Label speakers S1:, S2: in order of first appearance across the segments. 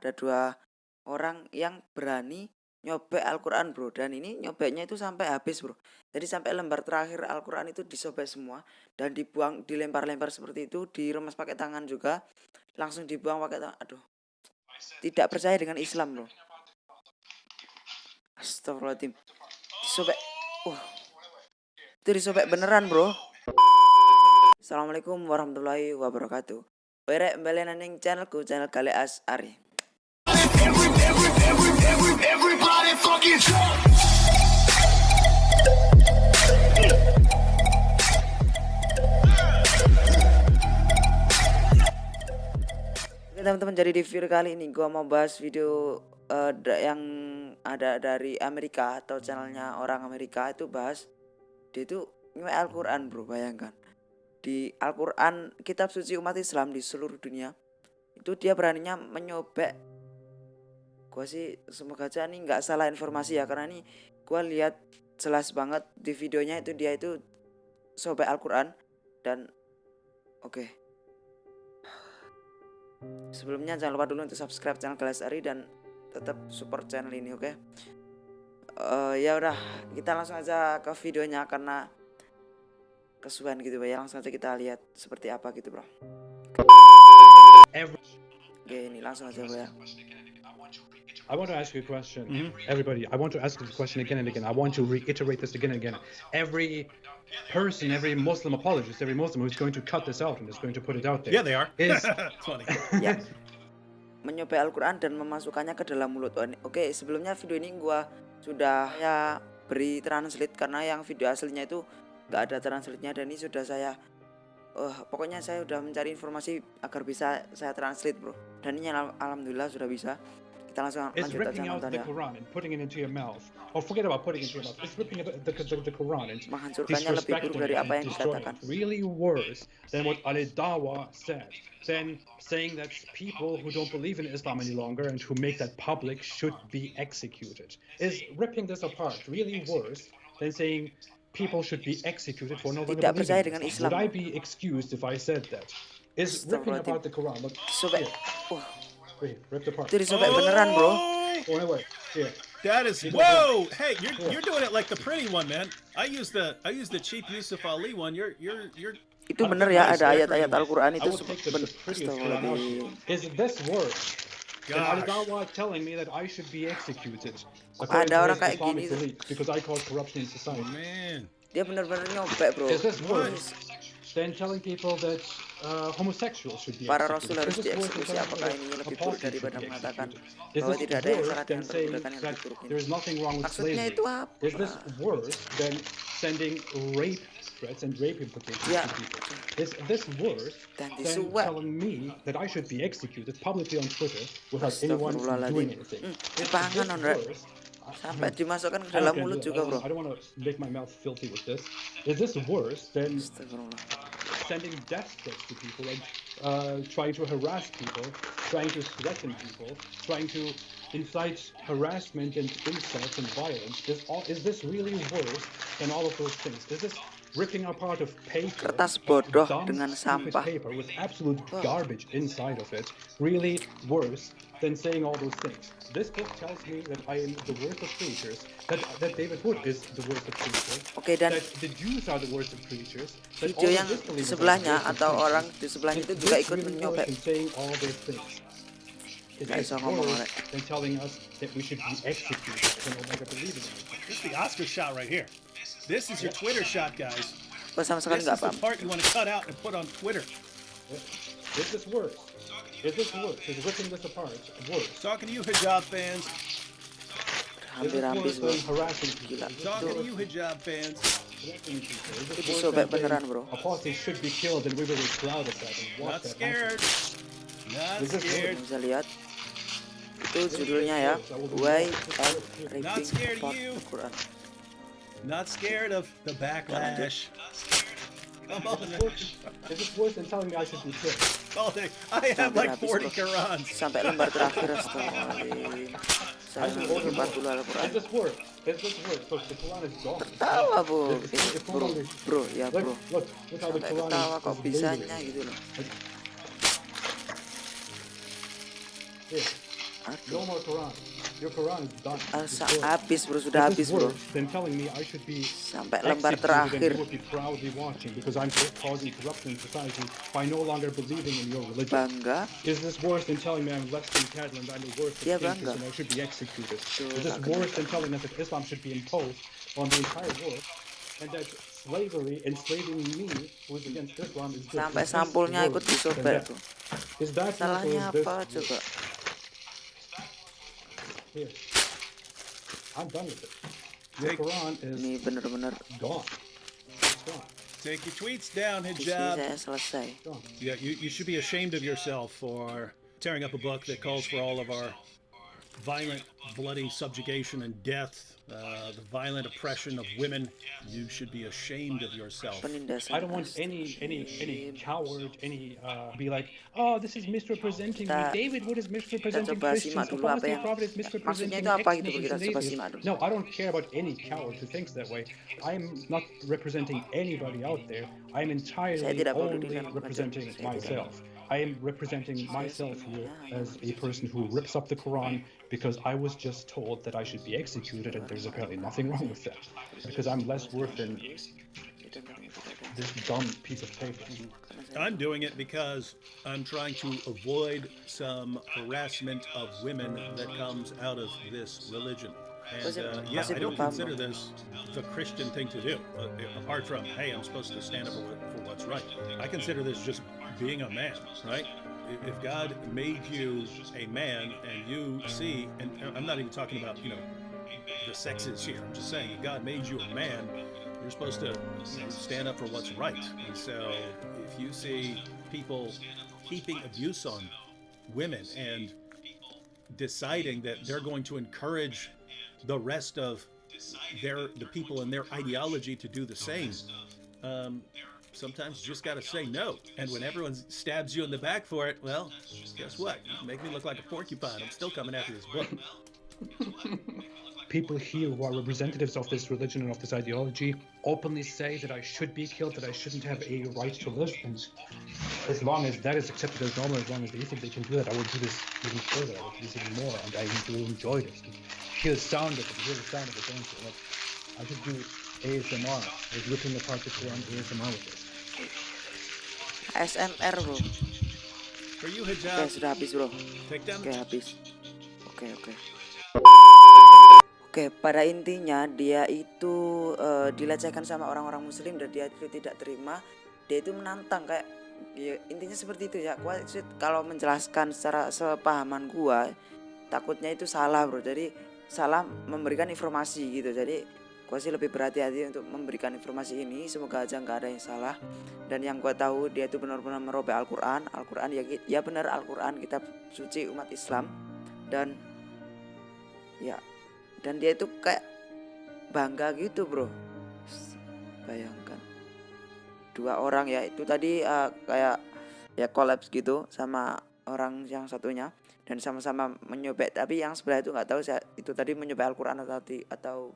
S1: ada 2 orang yang berani nyobek Al-Qur'an, Bro. Dan ini nyobeknya itu sampai habis, Bro. Jadi sampai lembar terakhir Al-Qur'an itu disobek semua dan dibuang, dilempar-lempar seperti itu, diremas pakai tangan juga, langsung dibuang pakai tangan. Aduh. Tidak percaya dengan Islam, Bro. Astagfirullahaladzim. Disobek. Itu disobek beneran, Bro. Assalamualaikum warahmatullahi wabarakatuh. Berek balen ning channelku, channel GALIH ASY'ARI.
S2: Everybody fucking jump.
S1: Oke teman-teman, jadi di video kali ini gua mau bahas video yang ada dari Amerika atau channelnya orang Amerika. Itu bahas dia itu nyuek Al-Qur'an, Bro. Bayangkan, di Al-Qur'an, kitab suci umat Islam di seluruh dunia, itu dia beraninya menyobek. Gua sih semoga aja nih nggak salah informasi ya, karena nih gua lihat jelas banget di videonya itu dia itu sobek Al-Qur'an. Dan oke. Sebelumnya jangan lupa dulu untuk subscribe channel GALIH ASY'ARI dan tetap support channel ini, oke? Ya udah, kita langsung aja ke videonya karena kesuwen gitu ya. Langsung aja kita lihat seperti apa gitu, Bro. Oke, ini langsung aja, Bro ya.
S3: I want to ask you a question. Everybody, I want to ask this question again and again. I want to reiterate this again and again. Every person, every Muslim apologist, every Muslim who's going to cut this out and is going to put it out there.
S4: Yeah, they are.
S3: Is
S4: Funny.
S1: Ya, menyobek Al-Qur'an dan memasukkannya ke dalam mulut. Oke, sebelumnya video ini gua sudah ya beri translate karena yang video aslinya itu nggak ada translate-nya, dan ini sudah saya pokoknya saya udah mencari informasi agar bisa saya translate, Bro. Dan ini alhamdulillah sudah bisa. Kita langsung
S3: is
S1: lanjut aja
S3: ripping out
S1: nonton
S3: the
S1: ya.
S3: Quran and putting it into your mouth. Or forget about putting it into your mouth. It's ripping the Quran and
S1: Menghancurkannya lebih buruk dari apa yang dikatakan.
S3: really worse than what Ali Dawa said. Then saying that people who don't believe in Islam any longer and who make that public should be executed. Is ripping this apart really worse than saying people should be executed for not
S1: Tidak percaya
S3: believing
S1: dengan
S3: in
S1: Islam.
S3: Would I be excused if I said that? Is ripping apart the Quran? Look,
S1: Sobek.
S3: wait, rip the part.
S1: Itu disobek beneran, Bro.
S3: Oh, wait, here.
S4: That is whoa! Hey, you're doing it like the pretty one, man. I use the cheap Yusuf Ali one. You're
S1: Itu bener ya, ada ayat-ayat Al-Qur'an
S3: I
S1: itu
S3: will take the prettiest Quran out
S1: astagfirullahaladzim.
S3: here. Is this worse than Ali
S4: gosh.
S3: Dawa telling me that I should be executed?
S1: Ada orang kayak
S3: Islamic
S1: gini.
S3: elite, because I cause corruption in society.
S4: Man.
S1: Dia bener-bener nyobek, Bro.
S3: Is this worse than telling people that homosexuals should be
S1: Para
S3: executed?
S1: rasul harus
S3: Is this worse than
S1: dieksekusi.
S3: telling
S1: Apakah
S3: people
S1: ini
S3: that
S1: lebih buruk
S3: apostates
S1: daripada
S3: should be
S1: mengatakan
S3: executed? Is
S1: bahwa
S3: this
S1: tidak ada yang
S3: worse
S1: salah
S3: than
S1: dengan
S3: saying
S1: perbudakan yang
S3: that
S1: lebih buruk
S3: there
S1: ini?
S3: is nothing wrong with
S1: Maksudnya
S3: slavery?
S1: itu apa?
S3: Is this worse than sending rape threats and rape implications
S1: Ya.
S3: to people? Is this worse
S1: Dan
S3: than
S1: disuap.
S3: telling me that I should be executed publicly on Twitter without anyone doing anything? Is
S1: Dipangan,
S3: this
S1: Ondra.
S3: worse?
S1: Sampai dimasukkan ke
S3: I
S1: dalam
S3: don't
S1: mulut
S3: do it.
S1: juga, Bro.
S3: I don't want to make my mouth filthy with this. Is this worse than
S1: Astagfirullah.
S3: sending death threats to people and trying to harass people, trying to threaten people, trying to incite harassment and insults and violence? Is this really worse than all of those things? Is this ripping apart of paper,
S1: Kertas bodoh
S3: dumb,
S1: dengan
S3: stupid
S1: sampah.
S3: paper with absolute garbage inside of it, really worse than saying all those things? This book tells me that I am the worst of creatures, that David Wood is the worst of creatures,
S1: Oke, dan
S3: that the Jews are the worst of creatures, that
S1: video
S3: all
S1: yang
S3: the disbelievers are the
S1: sebelahnya
S3: worst of
S1: atau
S3: creatures.
S1: orang di sebelahnya itu
S3: Is
S1: juga
S3: this
S1: ikut
S3: really
S1: menyobek.
S3: worse than saying all those things? Is
S1: Nggak
S3: this
S1: bisa ngomong,
S3: worse
S1: Rek.
S3: than telling us that we should be executed for no longer believing in it?
S4: This is the Oscar shot right here. This is your Twitter shot, guys.
S1: Gua sama sekali
S4: This
S1: nggak
S4: is the
S1: paham.
S4: part you want to cut out and put on Twitter.
S3: Is this worse? Is this worse? Is ripping this apart worse?
S4: Talking to you, hijab fans.
S3: Is
S1: Hampir
S3: this
S1: habis,
S3: worse
S1: Bro.
S3: than harassing people?
S1: Gila.
S4: Talking to you, hijab fans.
S3: Threatening people? Is
S1: Itu
S3: this worse
S1: sobek
S3: than saying
S1: beneran, Bro.
S3: apostates should be killed and we will be proud of that and watch
S4: Not
S3: that
S4: scared. Not
S3: Is this
S4: scared.
S1: Bisa lihat. Itu judulnya ya. Why are
S4: Not scared
S1: ripping
S4: of
S1: apart
S4: you.
S1: the Quran?
S4: Not scared of the backlash. Come on.
S3: Is this worse than telling me I should be killed?
S4: Oh, I have like
S1: Habis,
S4: 40
S1: Bro.
S4: Qurans.
S1: Sampai lembar terakhir, astagfirullahaladzim. Saya
S3: I should
S1: ngambil
S3: order
S1: 40
S3: more.
S1: Al-Quran.
S3: Is this worse? Is this worse? Look, the Quran is gone.
S1: Tawa, Bro.
S3: If
S1: Bro,
S3: only-
S1: bro, ya,
S3: Look,
S1: Bro.
S3: look how the
S1: Sampai
S3: Quran
S1: ketawa kok
S3: is
S1: bisanya
S3: labeling.
S1: gitu loh.
S3: Here. No more Quran. Your Quran is done.
S1: Habis bro, sudah
S3: This
S1: habis
S3: is
S1: bro.
S3: worse than telling me I should be
S1: Sampai lembar
S3: executed and
S1: terakhir.
S3: you would be proudly watching because I'm causing corruption in society by no longer believing in your religion.
S1: Bangga.
S3: Is this worse than telling me I'm less than cattle and I'm the worst of
S1: Dia
S3: thinkers
S1: bangga.
S3: and I should be executed?
S1: Tuh,
S3: Is this
S1: akan
S3: worse than telling us that Islam should be imposed on the entire world and that slavery, enslaving me, who is against Islam, is good?
S1: sampai
S3: Is this
S1: sampulnya
S3: worse
S1: ikut
S3: than
S1: disobek
S3: that?
S1: tuh.
S3: Is that
S1: Salahnya
S3: or is
S1: apa
S3: this
S1: coba?
S3: Here. I'm done with it. Your Quran is
S1: Ini bener-bener
S3: gone. It's gone.
S4: Take your tweets down,
S1: di sini
S4: hijab.
S1: saya selesai.
S3: Gone.
S4: Yeah, you should be ashamed of yourself for tearing up a book that calls for all of our violent, bloody subjugation and death, the violent oppression of women. You should be ashamed of yourself.
S1: Penindasan.
S3: I don't want any coward, be like, oh, this is misrepresenting me. David Wood is misrepresenting
S1: coba
S3: Christians.
S1: simak dulu apa
S3: Apostate
S1: yang
S3: prophet is misrepresenting
S1: maksudnya itu apa
S3: X
S1: gitu, kita
S3: nations.
S1: coba simak dulu.
S3: No, I don't care about any coward who thinks that way. I'm not representing anybody out there. I'm entirely only representing myself. I am representing myself here as a person who rips up the Quran because I was just told that I should be executed and there's apparently nothing wrong with that. Because I'm less worth than this dumb piece of paper.
S4: I'm doing it because I'm trying to avoid some harassment of women that comes out of this religion. And yeah, I don't consider this the Christian thing to do, apart from, hey, I'm supposed to stand up for what's right. I consider this just being a man, right? If God made you a man and you see, and I'm not even talking about, the sexes here, I'm just saying, God made you a man, you're supposed to stand up for what's right. And so if you see people heaping abuse on women and deciding that they're going to encourage the rest of the people in their ideology to do the same, sometimes you just got to say no. And when everyone stabs you in the back for it, well, guess what? You make me look like a porcupine. I'm still coming after this book.
S3: People here who are representatives of this religion and of this ideology openly say that I should be killed, that I shouldn't have a right to live. And as long as that is accepted as normal, as long as they think they can do that, I will do this even further. I will do this even more, and I will enjoy this. Hear the sound of it, hear the sound of it. Like, I should do ASMR, like ripping apart the Quran ASMR with this.
S1: ASMR bro.
S4: For you,
S1: Oke,
S4: hijab,
S1: sudah habis bro.
S4: take down.
S1: Oke, habis. Oke. Oke, pada intinya dia itu dilecehkan sama orang-orang muslim dan dia itu tidak terima. Dia itu menantang kayak ya, intinya seperti itu ya. Gua kalau menjelaskan secara sepahaman gua takutnya itu salah bro. Jadi salah memberikan informasi gitu. Jadi gua sih lebih berhati-hati untuk memberikan informasi ini. Semoga aja nggak ada yang salah. Dan yang gua tahu dia itu benar-benar merobek Al-Qur'an ya benar Al-Qur'an kitab suci umat Islam. Dan ya, dan dia itu kayak bangga gitu bro. Bayangkan dua orang ya itu tadi kayak ya kolaps gitu sama orang yang satunya dan sama-sama menyobek, tapi yang sebelah itu nggak tahu saya itu tadi menyobek Al-Qur'an atau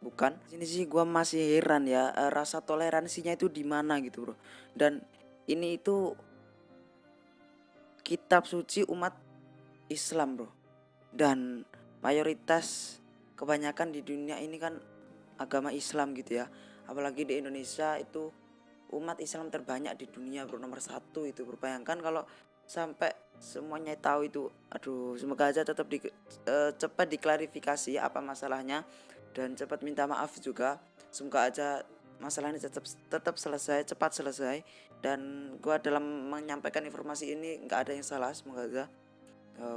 S1: bukan. Sini sih gua masih heran ya, rasa toleransinya itu di mana gitu bro. Dan ini itu kitab suci umat Islam bro, dan mayoritas kebanyakan di dunia ini kan agama Islam gitu ya. Apalagi di Indonesia itu umat Islam terbanyak di dunia bro, nomor 1 itu bro. Bayangkan kalau sampai semuanya tahu itu, aduh, semoga aja tetap cepat diklarifikasi apa masalahnya dan cepat minta maaf juga. Semoga aja masalah ini tetap selesai, cepat selesai. Dan gua dalam menyampaikan informasi ini nggak ada yang salah, semoga aja.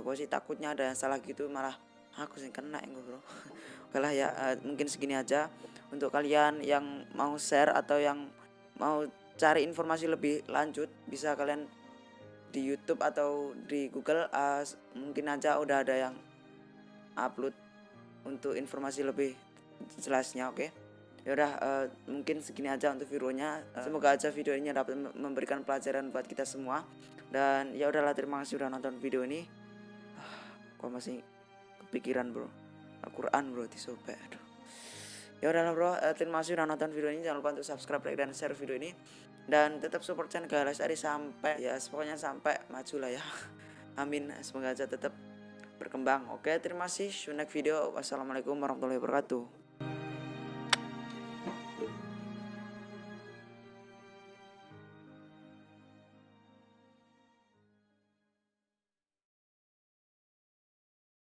S1: Gua sih takutnya ada yang salah gitu, malah aku sih kena yang bro. Oke lah ya, mungkin segini aja. Untuk kalian yang mau share atau yang mau cari informasi lebih lanjut, bisa kalian di YouTube atau di Google, mungkin aja udah ada yang upload untuk informasi lebih jelasnya. Oke. Ya udah, mungkin segini aja untuk videonya. Semoga aja video ini dapat memberikan pelajaran buat kita semua. Dan ya udahlah, terima kasih udah nonton video ini. Gua masih kepikiran bro, Al-Qur'an bro disobek. Aduh. Ya udahlah bro, terima kasih udah nonton video ini. Jangan lupa untuk subscribe, like, dan share video ini. Dan tetap support channel GALIH ASY'ARI sampai ya pokoknya sampai maju lah ya. Amin. Semoga aja tetap berkembang. Oke, terima kasih. See you next video. Wassalamualaikum warahmatullahi wabarakatuh.